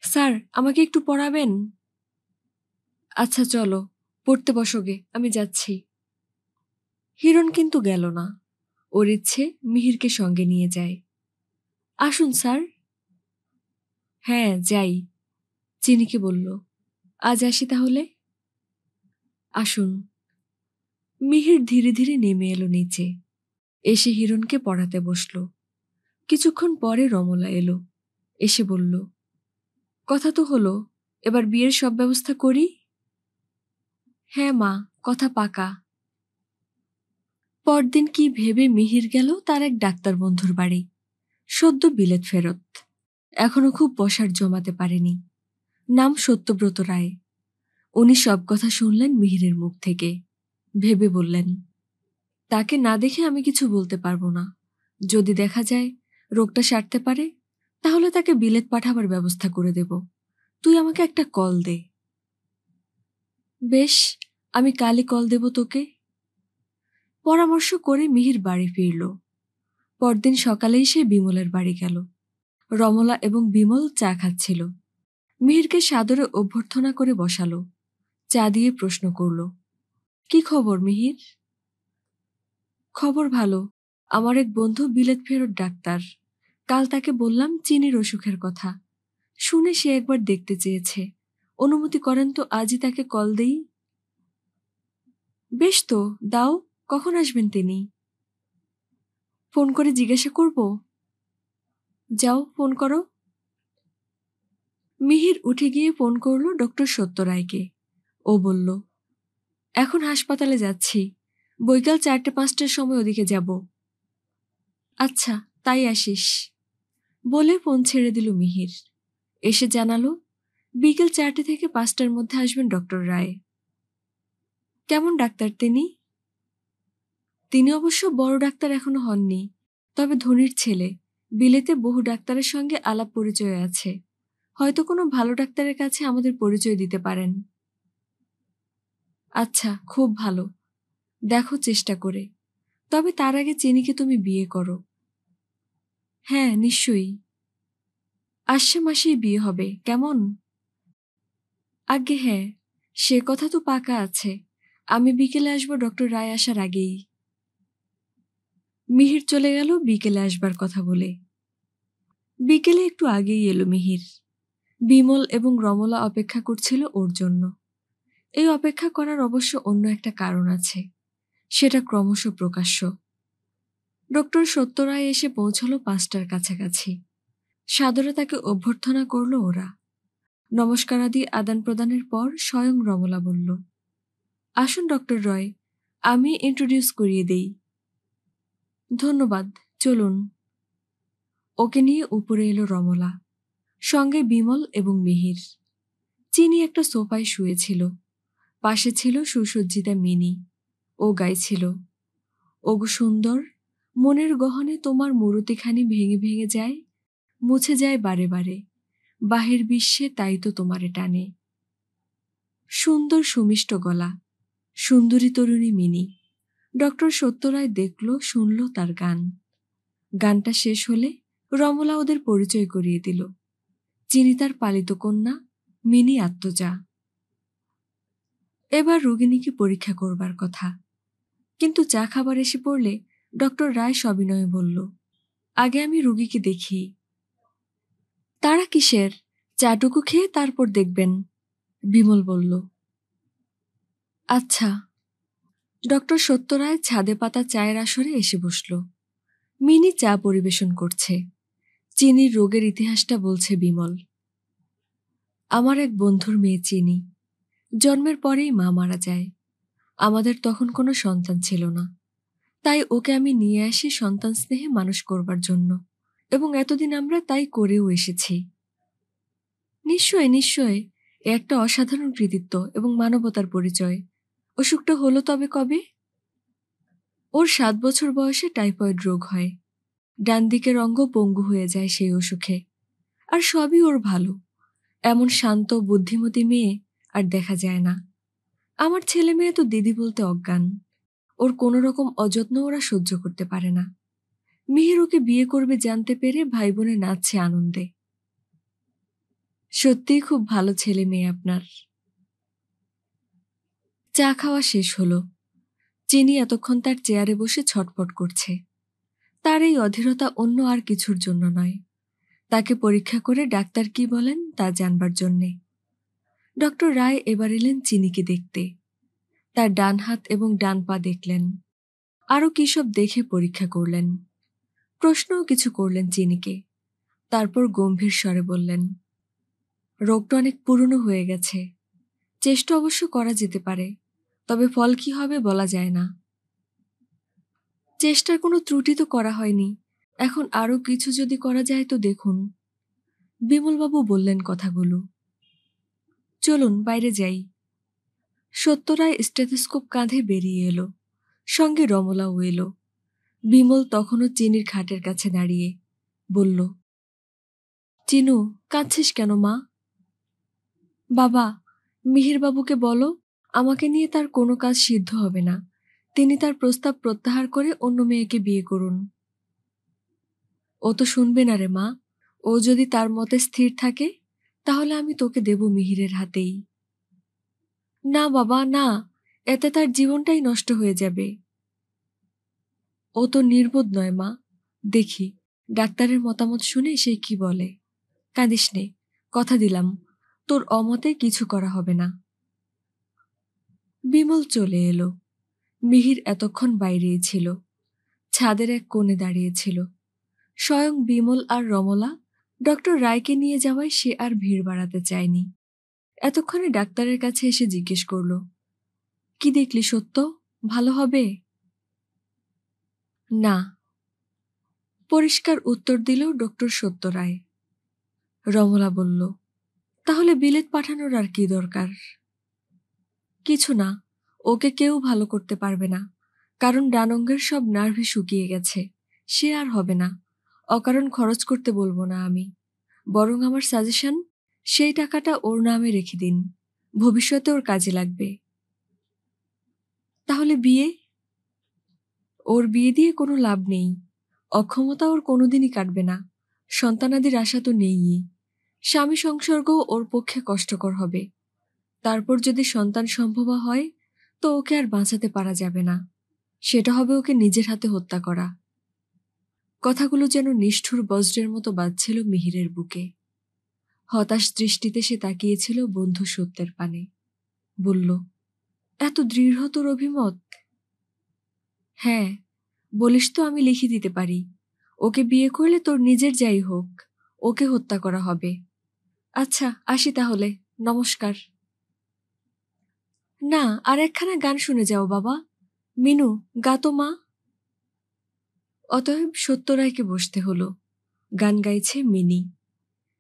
স্যার, আমাকে একটু পড়াবেন? আচ্ছা চলো, পড়তে বসোগে, আমি যাচ্ছি। হিরণ কিন্তু গেল না। ওর ইচ্ছে মিহিরকে সঙ্গে নিয়ে যায়। আসুন স্যার। হ্যাঁ, যাই। চিনিকে বলল, আজ আসি তাহলে। আসুন। মিহির ধীরে ধীরে নেমে এলো নিচে। এসে হিরণকে পড়াতে বসল। কিছুক্ষণ পরে রমলা এলো, এসে বলল, কথা তো হলো, এবার বিয়ের সব ব্যবস্থা করি। হ্যাঁ মা, কথা পাকা। পরদিন কি ভেবে মিহির গেল তার এক ডাক্তার বন্ধুর বাড়ি, সদ্য বিলেত ফেরত। এখনো খুব বসার জমাতে পারেনি। নাম সত্যব্রত রায়। উনি সব কথা শুনলেন মিহিরের মুখ থেকে। ভেবে বললেন, তাকে না দেখে আমি কিছু বলতে পারবো না। যদি দেখা যায় রোগটা সারতে পারে, তাহলে তাকে বিলেত পাঠাবার ব্যবস্থা করে দেব। তুই আমাকে একটা কল দে। বেশ, আমি কালই কল দেব তোকে। পরামর্শ করে মিহির বাড়ি ফিরল। পরদিন সকালেই সে বিমলের বাড়ি গেল। রমলা এবং বিমল চা খাচ্ছিল। মিহিরকে সাদরে অভ্যর্থনা করে বসালো। চা দিয়ে প্রশ্ন করল, কি খবর মিহির? খবর ভালো। আমার এক বন্ধু বিলেত ফেরত ডাক্তার। কাল তাকে বললাম চিনির অসুখের কথা। শুনে সে একবার দেখতে চেয়েছে। অনুমতি করেন তো আজই তাকে কল দেই? বেশ তো, দাও। কখন আসবেন তিনি? ফোন করে জিজ্ঞাসা করব? যাও, ফোন করো। মিহির উঠে গিয়ে ফোন করল ডক্টর সত্য রায়কে। ও বলল, এখন হাসপাতালে যাচ্ছি, বৈকাল 4টে-5টার সময় ওদিকে যাব। আচ্ছা, তাই আসিস। বলে ফোন ছেড়ে দিল মিহির। এসে জানালো, বিকেল 4টে থেকে 5টার মধ্যে আসবেন ডক্টর রায়। কেমন ডাক্তার তিনি? তিনি অবশ্য বড় ডাক্তার এখনো হননি, তবে ধনীর ছেলে। বিলেতে বহু ডাক্তারের সঙ্গে আলাপ পরিচয় আছে। হয়তো কোনো ভালো ডাক্তারের কাছে আমাদের পরিচয় দিতে পারেন। আচ্ছা, খুব ভালো। দেখো চেষ্টা করে। তবে তার আগে চিনিকে তুমি বিয়ে করো। হ্যাঁ, নিশ্চয়ই। আসছে মাসেই বিয়ে হবে, কেমন? আজ্ঞে হ্যাঁ, সে কথা তো পাকা আছে। আমি বিকেলে আসবো ডক্টর রায় আসার আগেই। মিহির চলে গেল বিকেলে আসবার কথা বলে। বিকেলে একটু আগেই এলো মিহির। বিমল এবং রমলা অপেক্ষা করছিল ওর জন্য। এই অপেক্ষা করার অবশ্য অন্য একটা কারণ আছে, সেটা ক্রমশ প্রকাশ্য। ডক্টর সত্য রায় এসে পৌঁছল 5টার কাছাকাছি। সাদরে তাকে অভ্যর্থনা করল ওরা। নমস্কারাদি আদান প্রদানের পর স্বয়ং রমলা বলল, আসুন ডক্টর রয়, আমি ইন্ট্রোডিউস করিয়ে দেই। ধন্যবাদ, চলুন। ওকে নিয়ে উপরে এলো রমলা, সঙ্গে বিমল এবং মিহির। চিনি একটা সোফায় শুয়েছিল। পাশে ছিল সুসজ্জিতা মিনি। ও গাইছিল, ওগো সুন্দর, মনের গহনে তোমার মূরতিখানি ভেঙে ভেঙে যায়, মুছে যায় বারে বারে, বাহির বিশ্বে তাই তো তোমারে টানে। সুন্দর সুমিষ্ট গলা, সুন্দরী তরুণী মিনি। ডক্টর সত্যরায় দেখল, শুনল তার গান। গানটা শেষ হলে রমলা ওদের পরিচয় করিয়ে দিল। চিনি তার পালিত কন্যা, মিনি আত্মজা। এবার রোগিণীকে পরীক্ষা করবার কথা। কিন্তু চা খাবার এসে পড়লে ডক্টর রায় সবিনয়ে বলল, আগে আমি রোগীকে দেখি। তারা কিসের? চাটুকু খেয়ে তারপর দেখবেন, বিমল বলল। আচ্ছা। ডক্টর সত্যরায় ছাদে পাতা চায়ের আসরে এসে বসল। মিনি চা পরিবেশন করছে। চিনির রোগের ইতিহাসটা বলছে বিমল। আমার এক বন্ধুর মেয়ে চিনি। জন্মের পরেই মা মারা যায়। আমাদের তখন কোনো সন্তান ছিল না, তাই ওকে আমি নিয়ে আসি সন্তান স্নেহে মানুষ করবার জন্য, এবং এতদিন আমরা তাই করেও এসেছি। নিশ্চয় নিশ্চয়, এ একটা অসাধারণ কৃতিত্ব এবং মানবতার পরিচয়। অসুখটা হলো তবে কবে? ওর 7 বছর বয়সে টাইফয়েড রোগ হয়। ডান দিকের অঙ্গ পঙ্গু হয়ে যায় সেই অসুখে। আর সবই ওর ভালো। এমন শান্ত বুদ্ধিমতী মেয়ে আর দেখা যায় না। আমার ছেলে মেয়ে তো দিদি বলতে অজ্ঞান। ওর কোনো রকম অযত্ন ওরা সহ্য করতে পারে না। মিহির ওকে বিয়ে করবে জানতে পেরে ভাই বোনে নাচছে আনন্দে। সত্যিই খুব ভালো ছেলে মেয়ে আপনার। চা খাওয়া শেষ হলো। চিনি এতক্ষণ তার চেয়ারে বসে ছটফট করছে। তার এই অধীরতা অন্য আর কিছুর জন্য নয়, তাকে পরীক্ষা করে ডাক্তার কি বলেন তা জানবার জন্যে। ডক্টর রায় এবার এলেন চিনিকে দেখতে। তার ডান হাত এবং ডান পা দেখলেন। আরও কী সব দেখে পরীক্ষা করলেন, প্রশ্নও কিছু করলেন চিনিকে। তারপর গম্ভীর স্বরে বললেন, রোগটা অনেক পুরনো হয়ে গেছে, চেষ্টা অবশ্য করা যেতে পারে, তবে ফল কি হবে বলা যায় না। চেষ্টার কোনো ত্রুটি তো করা হয়নি, এখন আরও কিছু যদি করা যায় তো দেখুন। বিমলবাবু বললেন কথাগুলো। চলুন বাইরে যাই। সত্যরায় স্টেথোস্কোপ কাঁধে বেরিয়ে এলো, সঙ্গে রমলাও এলো। বিমল তখনও চিনির খাটের কাছে দাঁড়িয়ে বলল, চিনু, কাঁদছিস কেন মা? বাবা, মিহিরবাবুকে বলো আমাকে নিয়ে তার কোনো কাজ সিদ্ধ হবে না, তিনি তার প্রস্তাব প্রত্যাহার করে অন্য মেয়েকে বিয়ে করুন। ও তো শুনবে না রে মা, ও যদি তার মতে স্থির থাকে তাহলে আমি তোকে দেব মিহিরের হাতেই। না বাবা না, এতে তার জীবনটাই নষ্ট হয়ে যাবে। ও তো নির্বোধ নয় মা, দেখি ডাক্তারের মতামত শুনে সে কি বলে। কাঁদিস নে, কথা দিলাম তোর অমতে কিছু করা হবে না। বিমল চলে এলো। মিহির এতক্ষণ বাইরেই ছিল, ছাদের এক কোণে দাঁড়িয়েছিল। স্বয়ং বিমল আর রমলা ডক্টর রায়কে নিয়ে যাওয়ায় সে আর ভিড় বাড়াতে চায়নি। এতক্ষণে ডাক্তারের কাছে এসে জিজ্ঞেস করল, কি দেখলি সত্য, ভালো হবে? না, পরিষ্কার উত্তর দিল ডক্টর সত্য রায়। রমলা বলল, তাহলে বিলেত পাঠানোর আর কি দরকার? কিছু না, ওকে কেউ ভালো করতে পারবে না, কারণ ডানঙ্গের সব নার্ভই শুকিয়ে গেছে, সে আর হবে না। অকারণ খরচ করতে বলবো না আমি, বরং আমার সাজেশন, সেই টাকাটা ওর নামে রেখে দিন, ভবিষ্যতে ওর কাজে লাগবে। তাহলে বিয়ে? ওর বিয়ে দিয়ে কোনো লাভ নেই, অক্ষমতা ওর কোনোদিনই কাটবে না, সন্তানাদির আশা তো নেইই। স্বামী সংসর্গও ওর পক্ষে কষ্টকর হবে। তারপর যদি সন্তান সম্ভবা হয় তো ওকে আর বাঁচাতে পারা যাবে না, সেটা হবে ওকে নিজের হাতে হত্যা করা। কথাগুলো যেন নিষ্ঠুর বজ্রের মতো বাজছিল মিহিরের বুকে। হতাশ দৃষ্টিতে সে তাকিয়েছিল বন্ধু সত্যের পানে। বলল, এত দৃঢ় তোর অভিমত? হ্যাঁ, বলিস তো আমি লিখে দিতে পারি, ওকে বিয়ে করলে তোর নিজের যাই হোক, ওকে হত্যা করা হবে। আচ্ছা আসি তাহলে, নমস্কার। না, আর একখানা গান শুনে যাও বাবা। মিনু, গা তো মা। অতএব সত্যরায়কে বসতে হলো। গান গাইছে মিনি।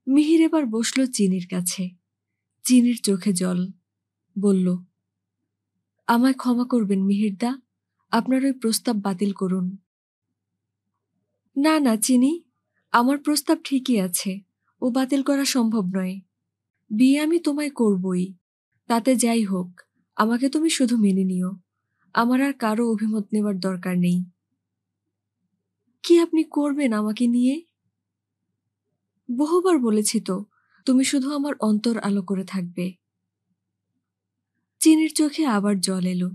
মিহির এবার বসল চিনির কাছে। চিনির চোখে জল। বলল, আমায় ক্ষমা করবেন মিহিরদা, আপনার ওই প্রস্তাব বাতিল করুন। না না চিনি, আমার প্রস্তাব ঠিকই আছে, ও বাতিল করা সম্ভব নয়। বিয়ে আমি তোমায় করবই, তাতে যাই হোক, আমাকে তুমি শুধু মেনে নিও, আমার আর কারো অভিমত নেবার দরকার নেই। কি আপনি করবেন আমাকে নিয়ে? বহুবার বলেছি তো, তুমি শুধু আমার অন্তর আলো করে থাকবে। চিনির চোখে আবার জল এলো।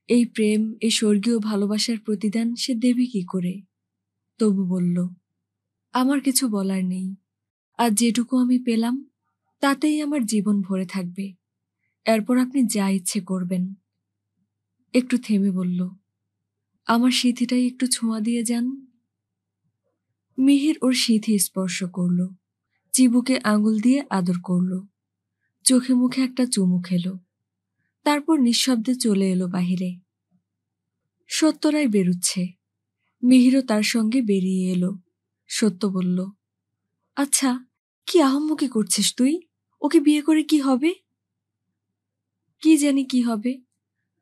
এই প্রেম, এই স্বর্গীয় ভালোবাসার প্রতিদান সে দেবে কি করে? তবু বলল, আমার কিছু বলার নেই, আর যেটুকু আমি পেলাম তাতেই আমার জীবন ভরে থাকবে, এরপর আপনি যা ইচ্ছে করবেন। একটু থেমে বলল, আমার সিঁথিটাই একটু ছোঁয়া দিয়ে যান। মিহির ওর সিঁথি স্পর্শ করল, চিবুকে আঙুল দিয়ে আদর করল, চোখে মুখে একটা চুমু খেলো, তারপর নিঃশব্দে চলে এলো বাহিরে। সত্যরাই বেরুচ্ছে, মিহিরও তার সঙ্গে বেরিয়ে এলো। সত্য বলল, আচ্ছা, কি আহম্মকি করছিস তুই? ওকে বিয়ে করে কি হবে? কি জানি কি হবে,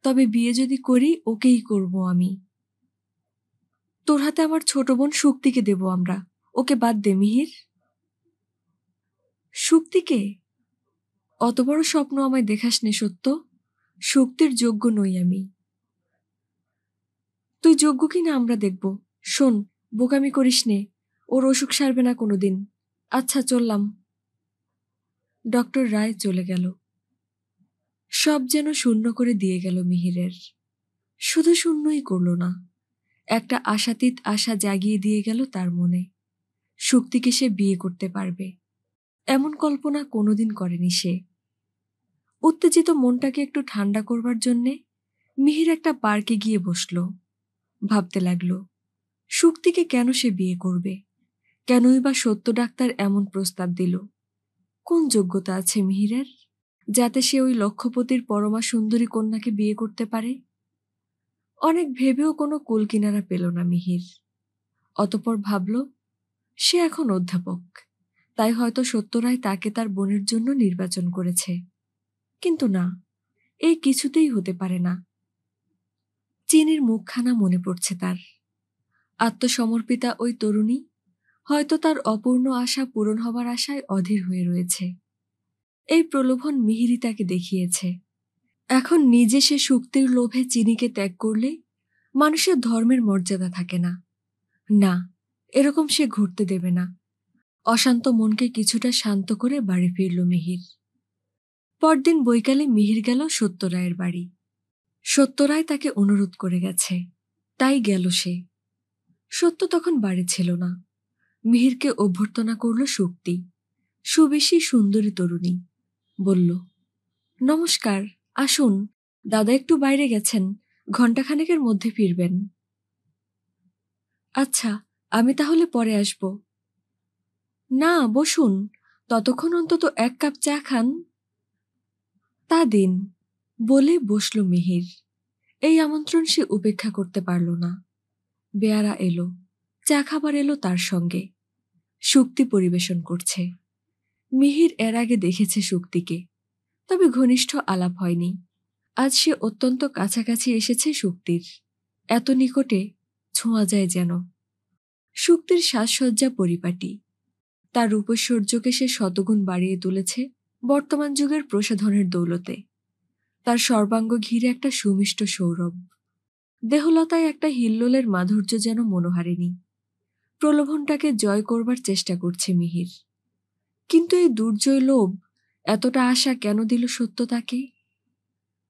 তবে বিয়ে যদি করি ওকেই করব আমি। তোর হাতে আমার ছোট বোন শুক্তিকে দেব আমরা, ওকে বাদ দে মিহির। শুক্তিকে? অত বড় স্বপ্ন আমায় দেখাস নে সত্য, শক্তির যোগ্য নই আমি। তুই যোগ্য কিনা আমরা দেখব। শোন, বোকামি করিস নে, ওর অসুখ সারবে না কোনোদিন। আচ্ছা চললাম। ডক্টর রায় চলে গেল। সব যেন শূন্য করে দিয়ে গেল মিহিরের। শুধু শূন্যই করল না, একটা আশাতীত আশা জাগিয়ে দিয়ে গেল তার মনে। শক্তিকে সে বিয়ে করতে পারবে, এমন কল্পনা কোনোদিন করেনি সে। উত্তেজিত মনটাকে একটু ঠান্ডা করবার জন্যে মিহির একটা পার্কে গিয়ে বসল। ভাবতে লাগলো, শুক্তিকে কেন সে বিয়ে করবে? কেনই বা সত্য ডাক্তার এমন প্রস্তাব দিল? কোন যোগ্যতা আছে মিহিরের, যাতে সে ওই লক্ষপতির পরমা সুন্দরী কন্যাকে বিয়ে করতে পারে? অনেক ভেবেও কোনো কুলকিনারা পেল না মিহির। অতঃপর ভাবল, সে এখন অধ্যাপক, তাই হয়তো সত্যরায় তাকে তার বোনের জন্য নির্বাচন করেছে। কিন্তু না, এই কিছুতেই হতে পারে না। চিনির মুখখানা মনে পড়ছে তার। আত্মসমর্পিতা ওই তরুণী হয়তো তার অপূর্ণ আশা পূরণ হবার আশায় অধীর হয়ে রয়েছে। এই প্রলোভন মিহিরই তাকে দেখিয়েছে। এখন নিজে সে শুক্তির লোভে চিনিকে ত্যাগ করলে মানুষের ধর্মের মর্যাদা থাকে না। না, এরকম সে ঘুরতে দেবে না। অশান্ত মনকে কিছুটা শান্ত করে বাড়ি ফিরল মিহির। পরদিন বৈকালে মিহির গেল সত্যরায়ের বাড়ি। সত্যরায় তাকে অনুরোধ করে গেছে, তাই গেল সে। সত্য তখন বাড়ি ছিল না। মিহিরকে অভ্যর্থনা করল শুক্তি, সুবেশী সুন্দরী তরুণী। বলল, নমস্কার, আসুন, দাদা একটু বাইরে গেছেন, ঘণ্টাখানেকের মধ্যে ফিরবেন। আচ্ছা, আমি তাহলে পরে আসব। না, বসুন, ততক্ষণ অন্তত এক কাপ চা খান। তা দিন, বলে বসল মিহির। এই আমন্ত্রণ সে উপেক্ষা করতে পারল না। বেয়ারা এলো, চা খাবার এলো তার সঙ্গে। শুক্তি পরিবেশন করছে। মিহির এর আগে দেখেছে শুক্তিকে, তবে ঘনিষ্ঠ আলাপ হয়নি। আজ সে অত্যন্ত কাছাকাছি এসেছে শুক্তির, এত নিকটে, ছোঁয়া যায় যেন। শুক্তির সাজসজ্জা পরিপাটি। তার রূপৈশ্বর্যকে সে শতগুণ বাড়িয়ে তুলেছে বর্তমান যুগের প্রসাধনের দৌলতে। তার সর্বাঙ্গ ঘিরে একটা সুমিষ্ট সৌরভ। দেহলতায় একটা হিল্লোলের মাধুর্য যেন মনোহারিণী। প্রলোভনটাকে জয় করবার চেষ্টা করছে মিহির। কিন্তু এই দুর্জয় লোভ, এতটা আশা কেন দিল সত্য তাকে?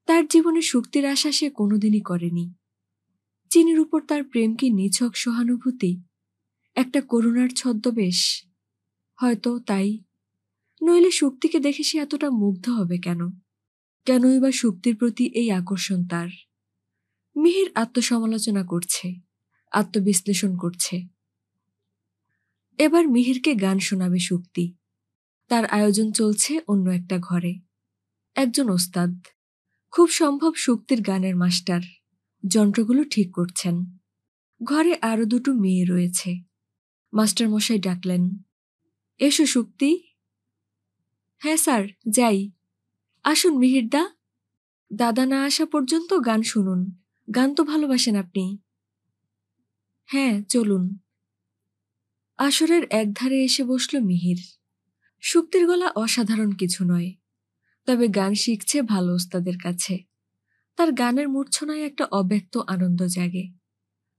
তার জীবনে শুক্তির আশা সে কোনোদিনই করেনি। চিনির উপর তার প্রেম কি নিছক সহানুভূতি, একটা করুণার ছদ্মবেশ? হয়তো তাই। নইলে শুক্তিকে দেখে সে এতটা মুগ্ধ হবে কেন? কেনই বা শুক্তির প্রতি এই আকর্ষণ তার? মিহির আত্মসমালোচনা করছে, আত্মবিশ্লেষণ করছে। এবার মিহিরকে গান শোনাবে শুক্তি। তার আয়োজন চলছে অন্য একটা ঘরে। একজন ওস্তাদ, খুব সম্ভব শুক্তির গানের মাস্টার, যন্ত্রগুলো ঠিক করছেন। ঘরে আরো দুটো মেয়ে রয়েছে। মাস্টার মশাই ডাকলেন, এসো শুক্তি। হ্যাঁ স্যার, যাই। আসুন মিহিরদা, দাদা না আসা পর্যন্ত গান শুনুন, গান তো ভালোবাসেন আপনি। হ্যাঁ, চলুন। আসরের একধারে এসে বসল মিহির। শুক্তির গলা অসাধারণ কিছু নয়, তবে গান শিখছে ভালো ওস্তাদের কাছে। তার গানের মূর্ছনায় একটা অব্যক্ত আনন্দ জাগে।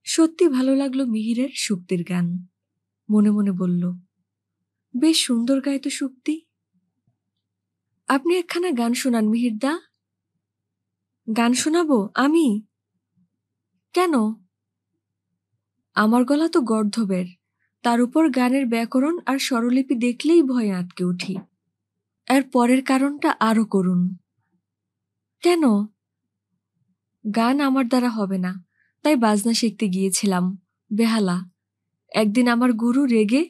সত্যি ভালো লাগলো মিহিরের শুক্তির গান। মনে মনে বলল, বেশ সুন্দর গায় তো শুক্তি। আপনি একখানা গান শোনান মিহিরদা। গান শোনাবো আমি? কেন? আমার গলা তো গর্ধবের, তার উপর গানের ব্যাকরণ আর স্বরলিপি দেখলেই ভয়ে আটকে উঠি। এর পরের কারণটা আরো করুন। কেন? গান আমার দ্বারা হবে না, তাই বাজনা শিখতে গিয়েছিলাম, বেহালা। একদিন আমার গুরু রেগে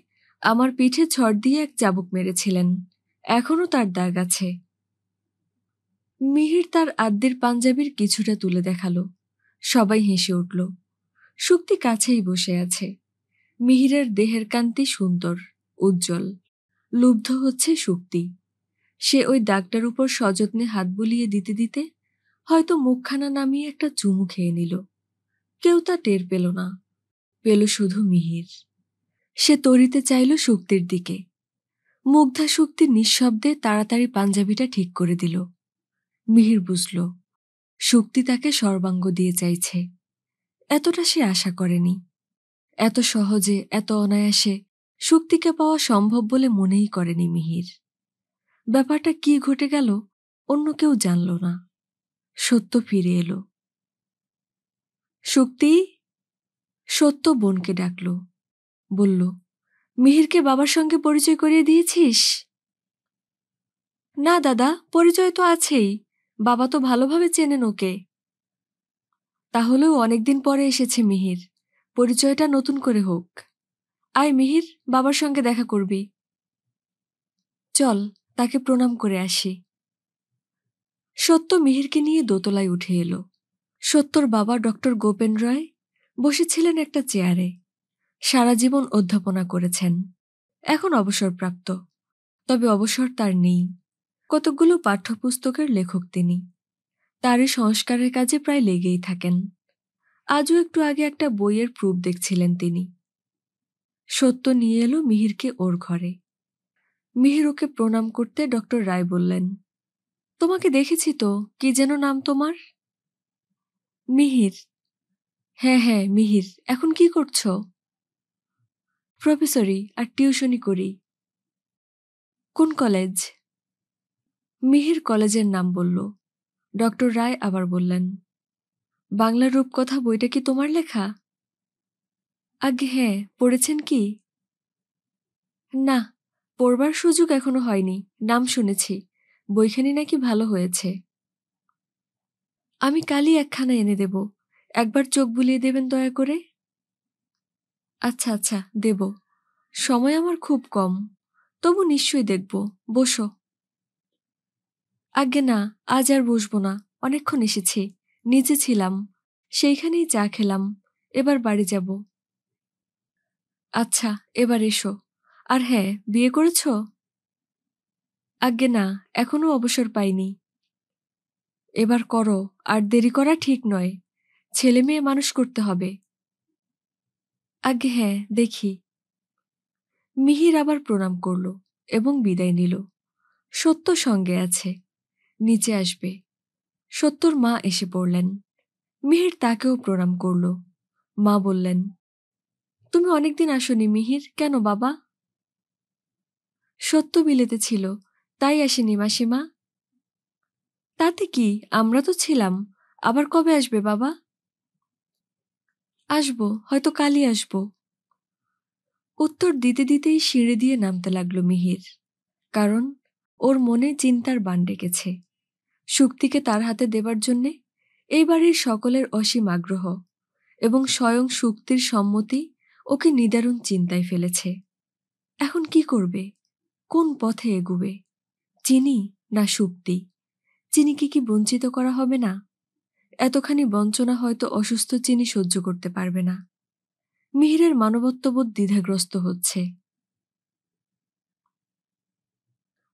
আমার পিঠে ছড় দিয়ে এক চাবুক মেরেছিলেন, এখনো তার দাগ আছে। মিহির তার আদ্যের পাঞ্জাবির কিছুটা তুলে দেখালো। সবাই হেসে উঠল। শুক্তি কাছেই বসে আছে। মিহিরের দেহের কান্তি সুন্দর, উজ্জ্বল। লুব্ধ হচ্ছে শুক্তি। সে ওই দাগটার উপর সযত্নে হাত বুলিয়ে দিতে দিতে হয়তো মুখখানা নামিয়ে একটা চুমু খেয়ে নিল। কেউ তা টের পেল না, পেল শুধু মিহির। সে তরিতে চাইল শুক্তির দিকে। মুগ্ধা শুক্তি নিঃশব্দে তাড়াতাড়ি পাঞ্জাবিটা ঠিক করে দিল। মিহির বুঝল, শুক্তি তাকে সর্বাঙ্গ দিয়ে চাইছে। এতটা সে আশা করেনি। এত সহজে, এত অনায়াসে শুক্তিকে পাওয়া সম্ভব বলে মনেই করেনি মিহির। ব্যাপারটা কি ঘটে গেল অন্য কেউ জানল না। সত্য ফিরে এলো। শুক্তি! সত্য বোনকে ডাকল, বলল, মিহিরকে বাবার সঙ্গে পরিচয় করিয়ে দিয়েছিস? না দাদা, পরিচয় তো আছেই, বাবা তো ভালোভাবে চেনেন ওকে। তাহলেও অনেকদিন পরে এসেছে মিহির, পরিচয়টা নতুন করে হোক। আয় মিহির, বাবার সঙ্গে দেখা করবি। চল, তাকে প্রণাম করে আসি। সত্য মিহিরকে নিয়ে দোতলায় উঠে এলো। সত্যর বাবা ডক্টর গোপেন রায় বসেছিলেন একটা চেয়ারে। সারা জীবন অধ্যাপনা করেছেন, এখন অবসরপ্রাপ্ত। তবে অবসর তার নেই। কতকগুলো পাঠ্যপুস্তকের লেখক তিনি। তারই সংস্কারের কাজে প্রায় লেগেই থাকেন। আজও একটু আগে একটা বইয়ের প্রুফ দেখছিলেন তিনি। সত্য নিয়ে এলো মিহিরকে ওর ঘরে। মিহির ওকে প্রণাম করতে ডক্টর রায় বললেন, তোমাকে দেখেছি তো, কি যেন নাম তোমার? মিহির। হ্যাঁ হ্যাঁ, মিহির। এখন কি করছো? প্রফেসরি আর টিউশনি করি। কোন কলেজ? মিহির কলেজের নাম বলল। ডক্টর রায় আবার বললেন, বাংলা রূপকথা বইটা কি তোমার লেখা? আগে হ্যাঁ, পড়েছেন কি? না, পড়বার সুযোগ এখনো হয়নি, নাম শুনেছি। বইখানি নাকি ভালো হয়েছে। আমি কালই একখানা এনে দেব, একবার চোখ বুলিয়ে দেবেন দয়া করে। আচ্ছা আচ্ছা, দেব। সময় আমার খুব কম, তবু নিশ্চয়ই দেখব। বসো। আজ্ঞে না, আজ আর বসবো না, অনেকক্ষণ এসেছি, নিচে ছিলাম, সেইখানেই চা খেলাম, এবার বাড়ি যাব। আচ্ছা, এবার এসো। আর হ্যাঁ, বিয়ে করেছ? আজ্ঞে না, এখনো অবসর পাইনি। এবার করো, আর দেরি করা ঠিক নয়, ছেলে মেয়ে মানুষ করতে হবে। আজ্ঞে হ্যাঁ, দেখি। মিহির আবার প্রণাম করল এবং বিদায় নিল। সত্য সঙ্গে আছে, নিচে আসবে। সত্যর মা এসে পড়লেন। মিহির তাকেও প্রণাম করল। মা বললেন, তুমি অনেকদিন আসনি মিহির, কেন বাবা? সত্য বিলেতে ছিল, তাই আসেনি মাসিমা। তাতে কি, আমরা তো ছিলাম। আবার কবে আসবে বাবা? আসবো, হয়তো কালই আসবো। উত্তর দিতে দিতেই সিঁড়ি দিয়ে নামতে লাগলো মিহির। কারণ ওর মনে চিন্তার বান ডেকেছে। শুক্তিকে তার হাতে দেবার জন্যে এই বাড়ির সকলের অসীম আগ্রহ এবং স্বয়ং শুক্তির সম্মতি ওকে নিদারুণ চিন্তায় ফেলেছে। এখন কি করবে? কোন পথে এগুবে? চিনি না শুক্তি? চিনিকে কি বঞ্চিত করা হবে না? এতখানি বঞ্চনা হয়তো অসুস্থ চিনি সহ্য করতে পারবে না। মিহিরের মানবত্ববোধ দ্বিধাগ্রস্ত হচ্ছে।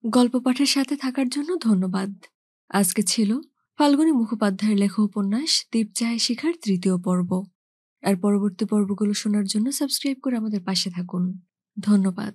গল্প পাঠের সাথে থাকার জন্য ধন্যবাদ। আজকে ছিল ফাল্গুনী মুখোপাধ্যায়ের লেখা উপন্যাস দীপ চাহে শিখার ৩য় পর্ব। আর পরবর্তী পর্বগুলো শোনার জন্য সাবস্ক্রাইব করে আমাদের পাশে থাকুন। ধন্যবাদ।